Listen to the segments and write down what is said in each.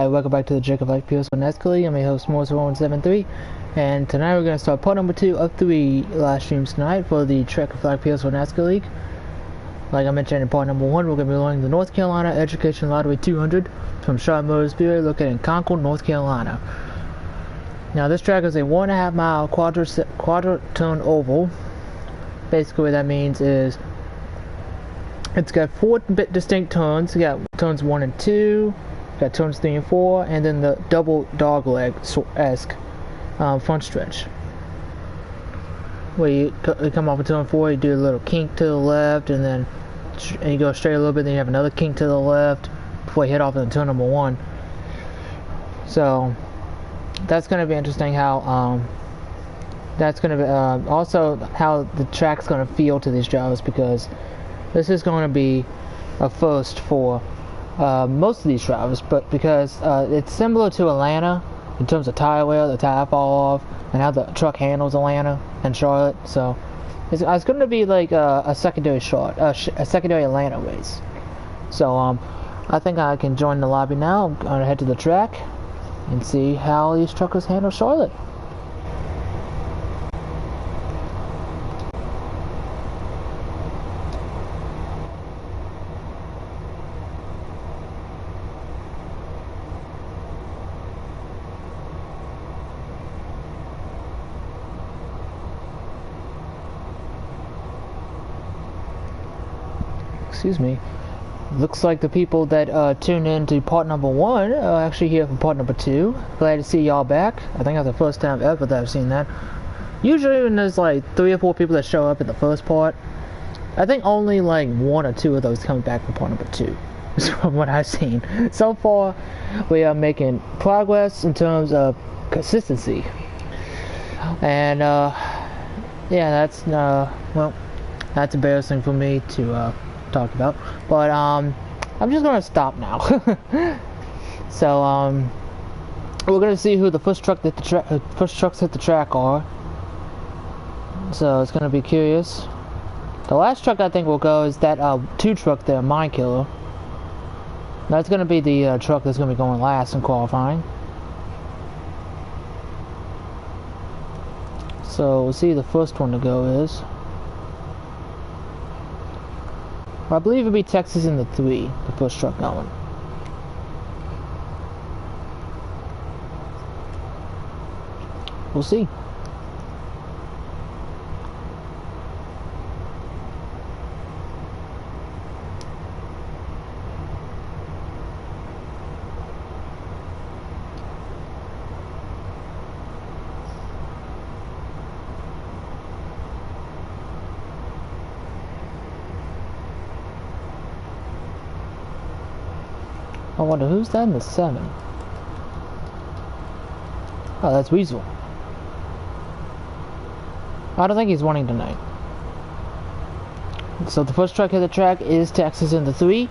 Hi, welcome back to the Checkered NASCAR League. I'm your host, Morris173, and tonight we're going to start part number 2 of 3 live streams tonight for the Checkered NASCAR League. Like I mentioned in part number 1, we're going to be learning the North Carolina Education Lottery 200 from Charlotte Motor Speedway located in Concord, North Carolina. Now this track is a 1.5 mile quadra-turn oval. Basically what that means is it's got 4 distinct turns. You got turns 1 and 2. Got turns 3 and 4, and then the double dogleg-esque front stretch. Where you come off of turn 4, you do a little kink to the left, and then you go straight a little bit, then you have another kink to the left before you head off into turn number 1. So that's going to be interesting how that's going to be also how the track's going to feel to these drivers, because this is going to be a first for most of these drivers, but because it's similar to Atlanta in terms of tire wear, the tire fall off, and how the truck handles Atlanta and Charlotte. So it's going to be like a secondary a secondary Atlanta race. So I think I can join the lobby now. I'm going to head to the track and see how these truckers handle Charlotte. Excuse me. Looks like the people that tuned in to part number 1 are actually here for part number 2. Glad to see y'all back. I think that's the first time ever that I've seen that. Usually when there's like 3 or 4 people that show up in the first part, I think only like 1 or 2 of those come back for part number 2. From what I've seen. So far, we are making progress in terms of consistency. And yeah, that's well, that's embarrassing for me to talk about, but I'm just gonna stop now. So we're gonna see who the first trucks hit the track are. So it's gonna be curious. The last truck I think will go is that 2 truck there, Mine Killer. That's gonna be the truck that's gonna be going last in qualifying. So we'll see who the first one to go is. I believe it'll be Texas in the 3, the first truck going. We'll see. I wonder who's that in the 7. Oh, that's Weasel. I don't think he's winning tonight. So the first truck hit the track is Texas in the 3,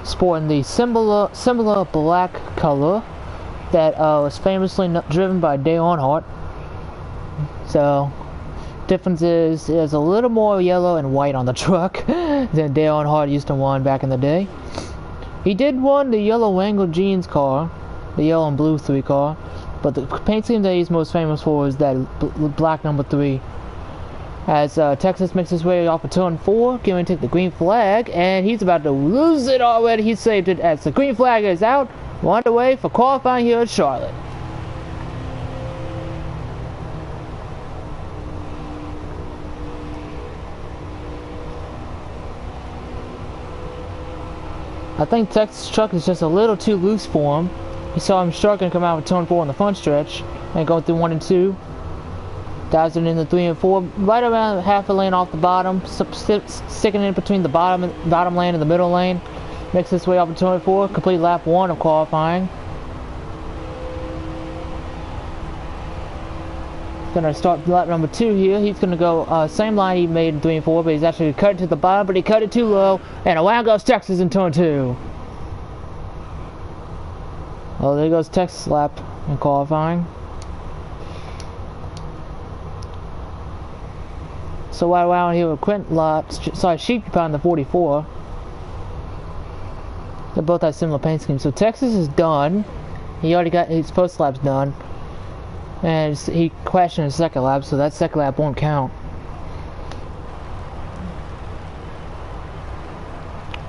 sporting the similar black color that was famously driven by Dale Earnhardt. So difference is there's a little more yellow and white on the truck than Dale Earnhardt used to win back in the day. He did win the yellow Wrangler Jeans car, the yellow and blue 3 car, but the paint scheme that he's most famous for is that black number 3. As Texas makes his way off of turn 4, going to take the green flag, and he's about to lose it already. He saved it as the green flag is out. We're underway for qualifying here at Charlotte. I think Texas' truck is just a little too loose for him. You saw him struggling to come out with turn 4 on the front stretch and go through 1 and 2. Dives it in the 3 and 4, right around half a lane off the bottom, sticking in between the bottom lane and the middle lane. Makes his way off of turn 4, complete lap 1 of qualifying. Gonna start lap number 2 here. He's gonna go same line he made in 3 and 4, but he's actually cut it to the bottom, but he cut it too low, and around goes Texas in turn 2. Oh, there goes Texas lap in qualifying. So while around here with Sheep behind the 44. They both have similar paint schemes. So Texas is done. He already got his first lap's done. And he crashed in his second lap, so that second lap won't count.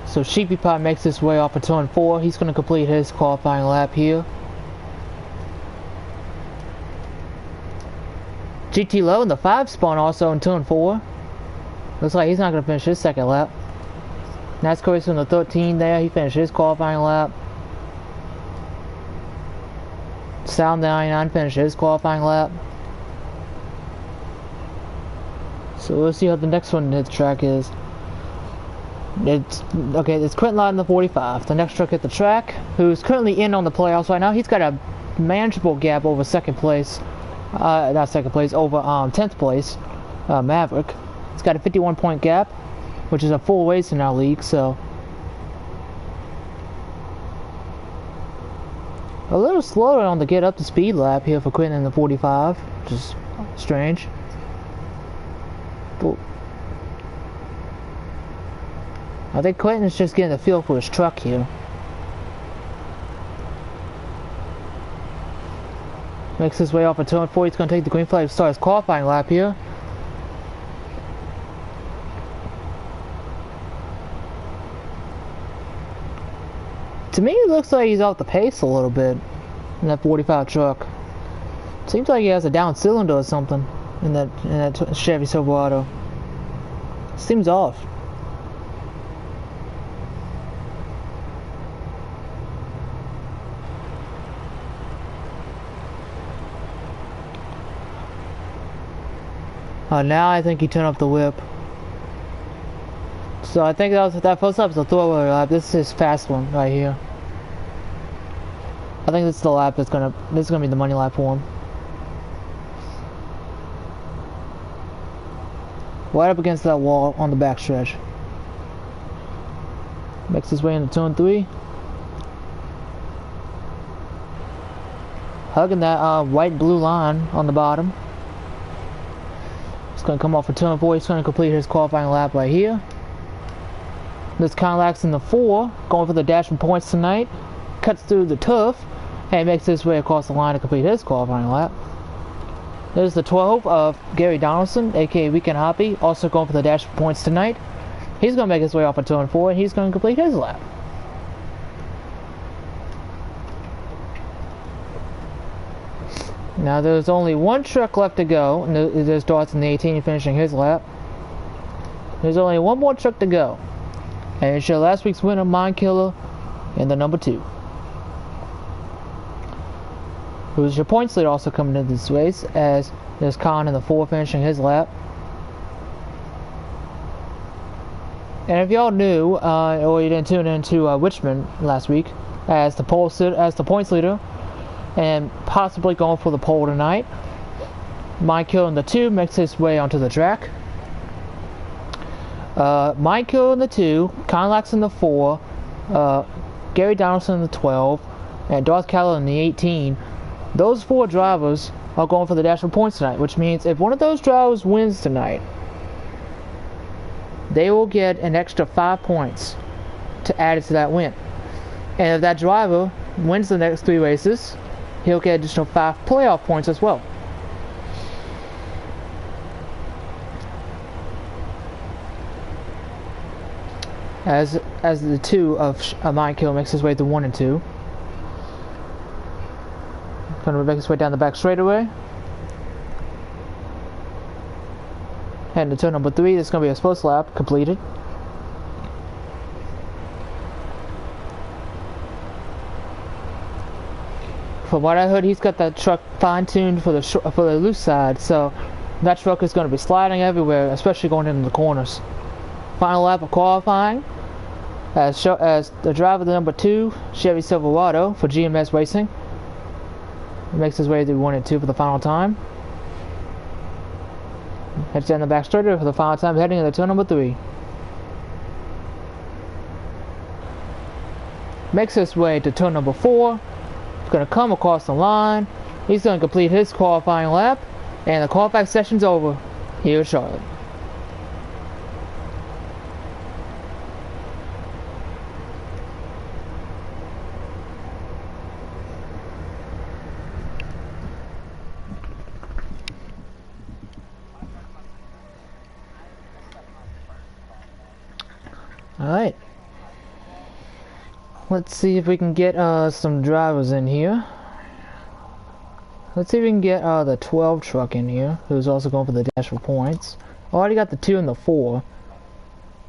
So Sheepy Pie makes his way off of turn 4. He's going to complete his qualifying lap here. GT Low in the 5 spawn also in turn 4. Looks like he's not going to finish his second lap. NASCAR is in the 13 there. He finished his qualifying lap. Sound 99 finished his qualifying lap. So we'll see how the next one hit the track is. It's Quentin Lott in the 45. The next truck hit the track, who's currently in on the playoffs right now. He's got a manageable gap over second place. Not second place, over 10th place, Maverick. He's got a 51-point gap, which is a full race in our league, so. A little slower on the get up to speed lap here for Quentin in the 45, which is strange. But I think Quentin's just getting the feel for his truck here. Makes his way off of turn 4. He's going to take the green flag to start his qualifying lap here. To me, it looks like he's off the pace a little bit in that 45 truck. Seems like he has a down cylinder or something in that Chevy Silverado. Seems off. Now I think he turned up the whip. So I think that first lap was a throwaway lap. This is his fast one right here. I think this is the lap this is gonna be the money lap for him. Right up against that wall on the backstretch. Makes his way into turn 3. Hugging that white and blue line on the bottom. He's gonna come off for turn 4. He's gonna complete his qualifying lap right here. This Cadillacs in the 4, going for the dash from points tonight. Cuts through the turf and makes his way across the line to complete his qualifying lap. There's the 12 of Gary Donaldson, aka Weekend Hoppy, also going for the dash from points tonight. He's going to make his way off of turn 4 and he's going to complete his lap. Now there's only one truck left to go, and there's Darts in the 18 finishing his lap. There's only one more truck to go. And it's your last week's winner, Mind Killer, in the number 2. Who's your points leader also coming into this race, as there's Khan in the 4 finishing his lap. And if y'all knew, or you didn't tune into Richmond last week, as the points leader, and possibly going for the pole tonight, Mind Killer in the 2 makes his way onto the track. Mind Killer in the 2, Cadillacs in the 4, Gary Donaldson in the 12, and Darth Callow in the 18. Those 4 drivers are going for the dash for points tonight, which means if one of those drivers wins tonight, they will get an extra 5 points to add it to that win. And if that driver wins the next 3 races, he'll get additional 5 playoff points as well. As the 2 of Mind Kill makes his way to 1 and 2. Going to make his way down the back straightaway. And to turn number 3, this is going to be his first lap completed. From what I heard, he's got that truck fine-tuned for the loose side, so that truck is going to be sliding everywhere, especially going into the corners. Final lap of qualifying, as the driver of the number 2 Chevy Silverado for GMS Racing. He makes his way to 1 and 2 for the final time. Heads down the back straightaway for the final time, heading into turn number 3. Makes his way to turn number 4. He's going to come across the line. He's going to complete his qualifying lap, and the qualifying session's over here at Charlotte. let's see if we can get some drivers in here. Let's see if we can get the 12 truck in here, who's also going for the dash for points. Already got the 2 and the 4.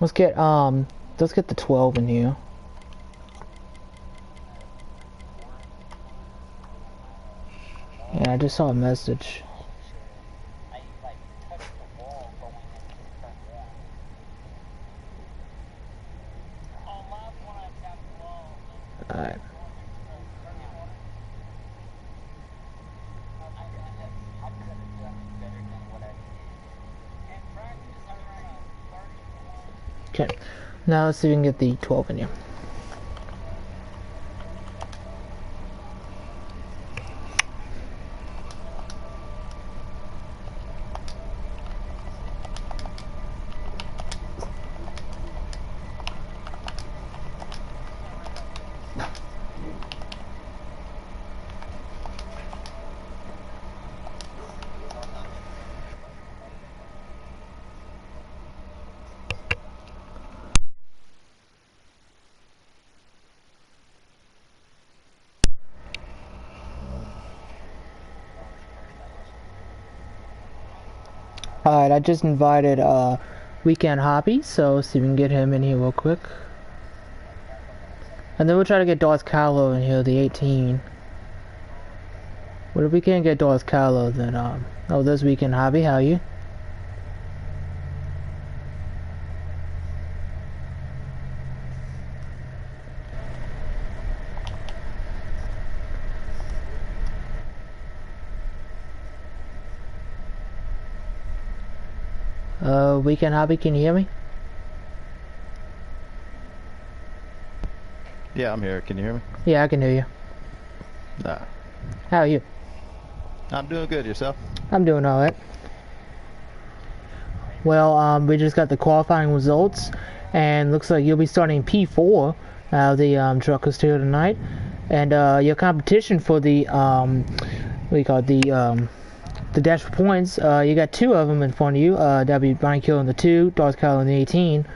Let's get the 12 in here. Yeah, I just saw a message. Alright. Okay, now let's see if we can get the 12 in here. Alright, I just invited Weekend Hobby, so see if we can get him in here real quick. And then we'll try to get Darth Kylo in here, the 18. But if we can't get Darth Kylo, then oh, there's Weekend Hobby, how are you? Weekend Hobby, can you hear me? Yeah, I'm here. Can you hear me? Yeah, I can hear you. Nah. How are you? I'm doing good. Yourself? I'm doing alright. Well, we just got the qualifying results, and looks like you'll be starting P4 out of the truckers here tonight. And your competition for the what do you call it, the dash for points, you got 2 of them in front of you. That'll be Brian Kill in the 2, Darth Kyle in the 18.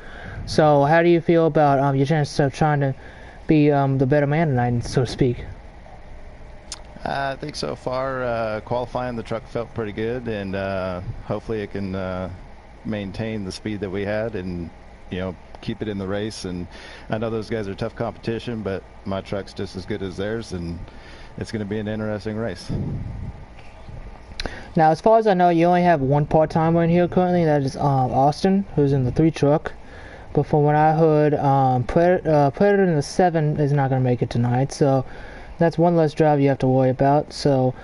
So how do you feel about your chances of trying to be the better man tonight, so to speak? I think so far qualifying the truck felt pretty good, and hopefully it can maintain the speed that we had and, you know, keep it in the race. And I know those guys are tough competition, but my truck's just as good as theirs, and it's going to be an interesting race. Now, as far as I know, you only have one part-timer in here currently. That is Austin, who's in the 3 truck. But from what I heard, Predator in the 7 is not going to make it tonight. So that's one less drive you have to worry about. So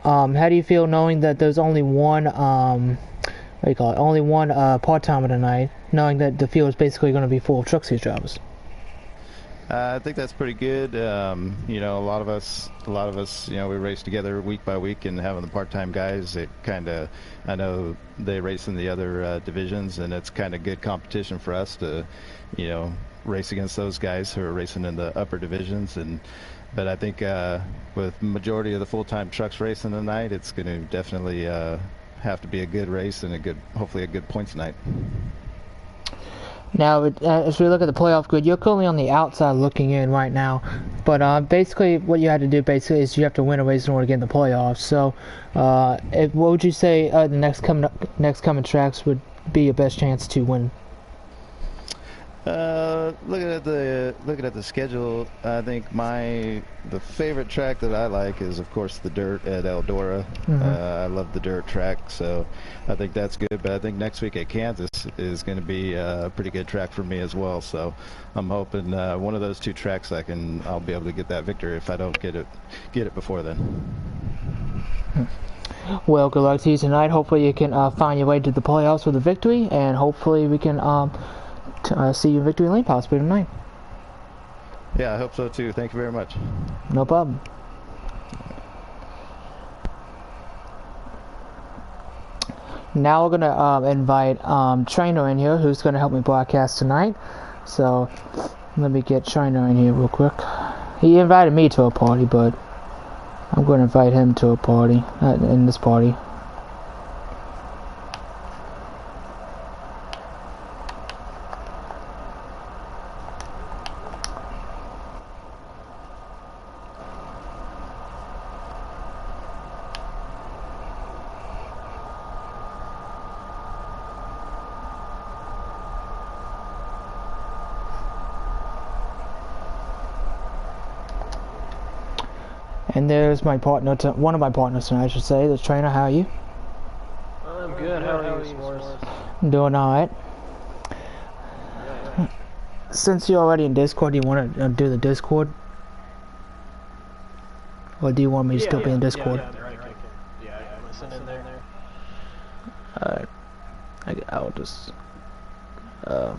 how do you feel knowing that there's only one, only one part-timer tonight, knowing that the field is basically going to be full of truck seat drivers? I think that's pretty good. You know, a lot of us, you know, we race together week by week, and having the part-time guys, it kind of, I know they race in the other divisions, and it's kind of good competition for us to, you know, race against those guys who are racing in the upper divisions. But I think with majority of the full-time trucks racing tonight, it's going to definitely have to be a good race and hopefully a good points night. Now, as we look at the playoff grid, you're currently on the outside looking in right now. But basically, what you had to do is you have to win a race in order to get in the playoffs. So, what would you say the next coming tracks would be your best chance to win? Looking at the schedule, I think the favorite track that I like is, of course, the dirt at Eldora. I love the dirt track, so I think that's good. But I think next week at Kansas is going to be a pretty good track for me as well. So I'm hoping one of those 2 tracks I'll be able to get that victory if I don't get it before then. Well, good luck to you tonight. Hopefully you can find your way to the playoffs with a victory, and hopefully we can see you in victory lane possibly tonight. Yeah, I hope so too. Thank you very much. No problem. Now we're gonna invite Trainer in here, who's gonna help me broadcast tonight. So let me get Trainer in here real quick. He invited me to a party, but I'm going to invite him to a party in this party. And there's my partner, one of my partners tonight, I should say, the trainer. How are you? I'm good. How are you, Morris? I'm doing alright. Yeah. Since you're already in Discord, do you want to do the Discord? Or do you want me to still be in Discord? Yeah, I can listen in there. Alright. I'll just... yeah,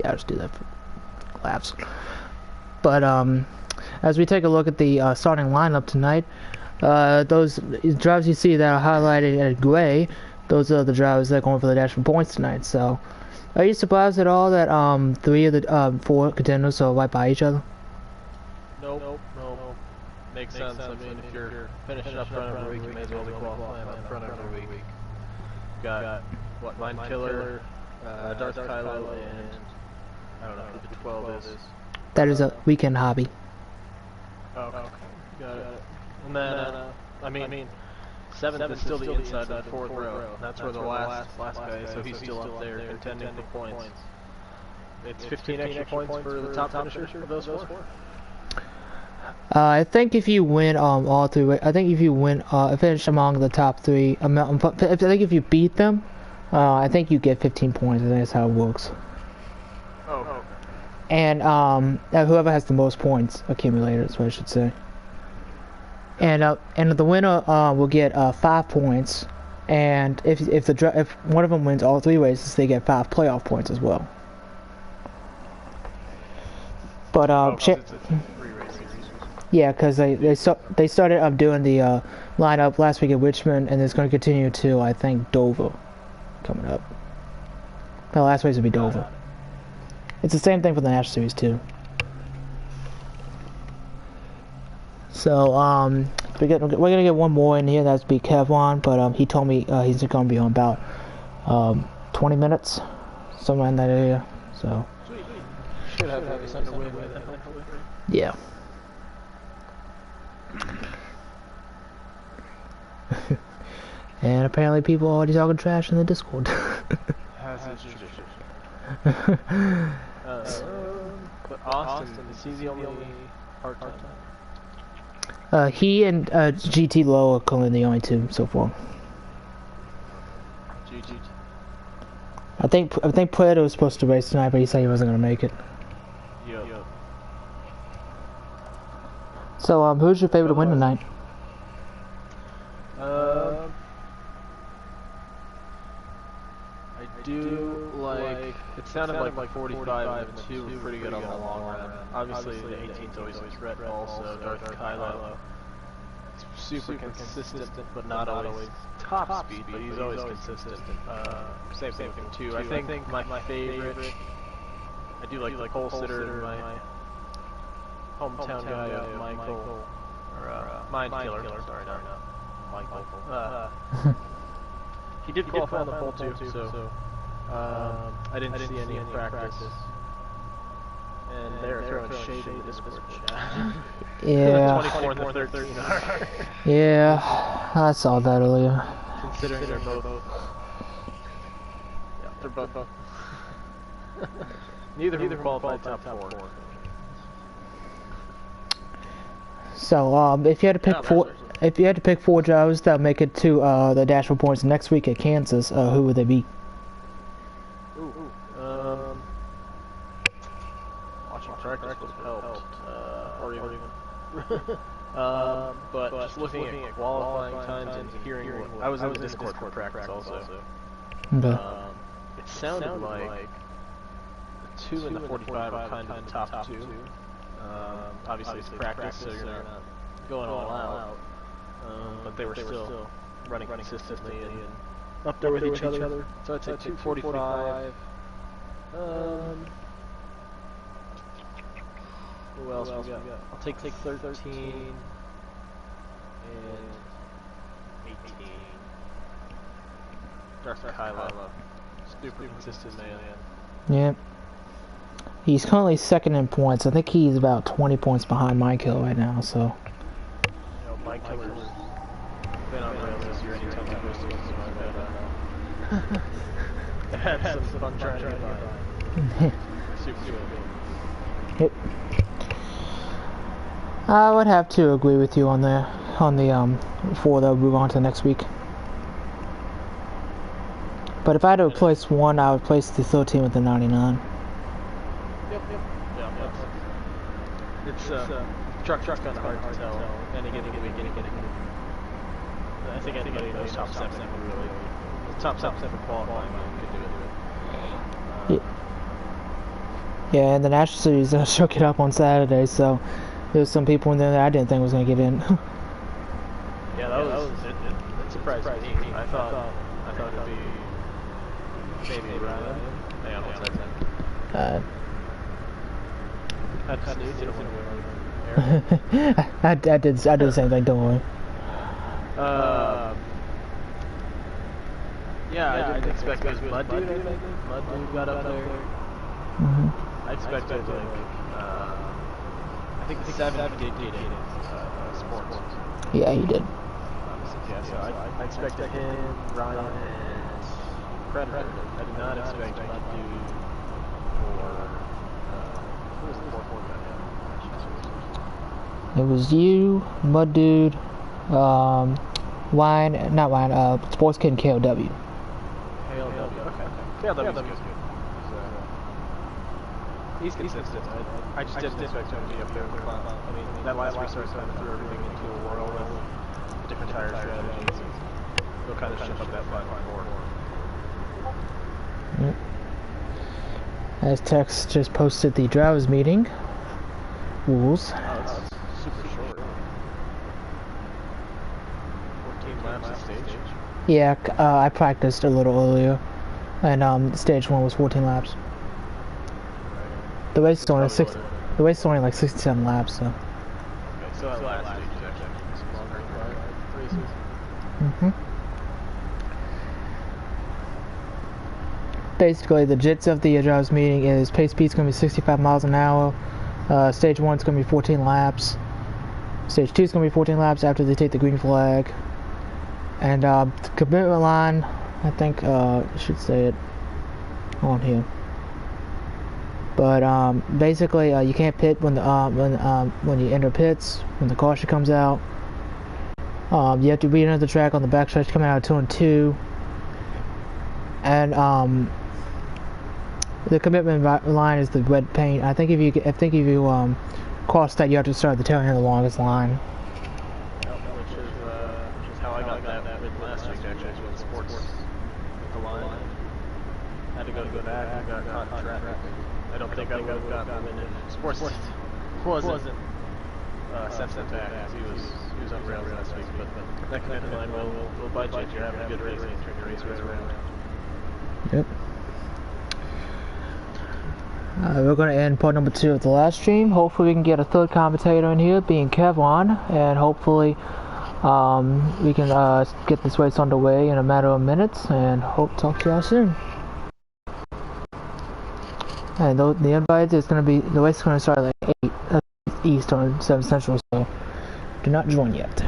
I'll just do that for laughs. But, as we take a look at the starting lineup tonight, those drivers you see that are highlighted in gray, those are the drivers that are going for the dash for points tonight. So, are you surprised at all that 3 of the 4 contenders are right by each other? Nope. Makes sense. I mean, if you're finishing up front every week, you may as well be qualifying up front every week. Got what, Mind Killer, Darth Kylo, and I don't know who the 12 is. That is a weekend hobby. Oh, okay. Got it. And then, I mean, 7th is still the inside of the 4th row. That's where the last guy is, so he's still up there contending for points. It's 15 extra points for the top finisher of those 4. I think if you win all 3, I think if you win, finish among the top 3, I think if you beat them, I think you get 15 points. I think that's how it works. Oh, okay. And whoever has the most points accumulated, is what I should say. And the winner will get 5 points, and if one of them wins all 3 races, they get 5 playoff points as well. But yeah, because they started doing the lineup last week at Richmond, and it's going to continue to, I think, Dover coming up. The last race will be Dover. It's the same thing for the National Series too. So we're gonna get one more in here. That's be Kevon, but he told me he's gonna be on about 20 minutes, somewhere in that area. So should have something to win with it. Yeah. And apparently people are already talking trash in the Discord. But Austin, is he the only part-time? He and GT Low are currently the only 2 so far. GT. I think Puerto was supposed to race tonight, but he said he wasn't gonna make it. Yep. So who's your favorite to win tonight? I do like. It sounded like 45 and 2 were pretty good on the long run. Obviously, the 18's always Red also. Darth Kylo. Super consistent, but not always top speed, but he's always consistent. Same thing with him too. I think my favorite. I do like the pole sitter, my hometown guy, Michael, or Mind Killer. Sorry, not Michael. He did qualify on the pole too, so I didn't see any in practice. And they're throwing shade in the Discord chat. Yeah. 24 and the 13 are. Yeah, I saw that earlier. Considering they're both. Yeah, they're both. Neither of them qualified top 4. So if you had to pick 4 drivers that make it to the Dash Points next week at Kansas, who would they be? Watching practice would have helped, or even. But just looking at qualifying times and hearing what I was in the Discord for practice also. Okay. It sounded like the 2 and the 45 are kind of the top 2. Obviously it's practice, so you're not going all out. But they were still running consistently and up there with each other. So I'd say 245. Who else we got? I'll take 13 and 18. Darth Kylo. Super consistent man. Yeah. He's currently 2nd in points. I think he's about 20 points behind Michael right now, so. Mike Killer's been on rails this year anytime he goes to I had some fun trying to get by. Super good. Yep. I would have to agree with you on the before they'll move on to next week. But if I had to replace one, I would replace the 13 with the 99. Yep. Yeah, it's truck's kind of hard to tell. Any given week. I think anybody knows top 7 really. Top 7 qualifying could do it. Yeah, and the National Series shook it up on Saturday, so there's some people in there that I didn't think was going to get in. Yeah, that was it surprised me. I thought it'd be maybe Ryan. Hang on one second. That's news. You don't want to win. I did the same thing. Don't worry. Yeah, I didn't expect it was Mud Dude. I think Mud Dude got up there. I expected I think 7 did sports. Yeah, he did. Yeah, so I expected him, Ryan, and Predator. I did not expect Mud Dude or who was the fourth one? It was you, Mud Dude, Sports Kid, and KLW. KLW, okay. KLW was good. He's consistent. I just didn't expect him to be up there with the class. I mean, that last restart kind of threw everything into a whirl with different tire strategies. They'll kind of shift up that 5.4. Yep. As Tex just posted the drivers meeting rules. Oh, it's super short. 14 laps of stage. Yeah, I practiced a little earlier, and stage 1 was 14 laps. The race is only like 67 laps, so. Okay, so that last stage is actually some longer races. Basically, the gist of the drivers meeting is pace speed's going to be 65 miles an hour. Stage 1's going to be 14 laps. Stage 2's going to be 14 laps after they take the green flag. And the commitment line, I think I should say it on here. But basically, you can't pit when you enter pits, when the caution comes out. You have to re-enter the track on the backstretch coming out of turn 2. And the commitment line is the red paint. I think if you cross that, you have to start at the tail end of the longest line. Which is how I got that with last week actually. With sports with the line, I had to go back and got caught in traffic. I don't think I would have gotten them in sports. Wasn't sensitive back because he was on rails last week. But that commitment line will bite you if you're having a good race and turn your race right around. Yep. We're going to end part number 2 of the live stream. Hopefully we can get a third commentator in here, being Kevon, and hopefully we can get this race underway in a matter of minutes, and hope to talk to y'all soon. And the invite is going to be, the race is going to start at like 8 Eastern, 7 Central, so do not join yet.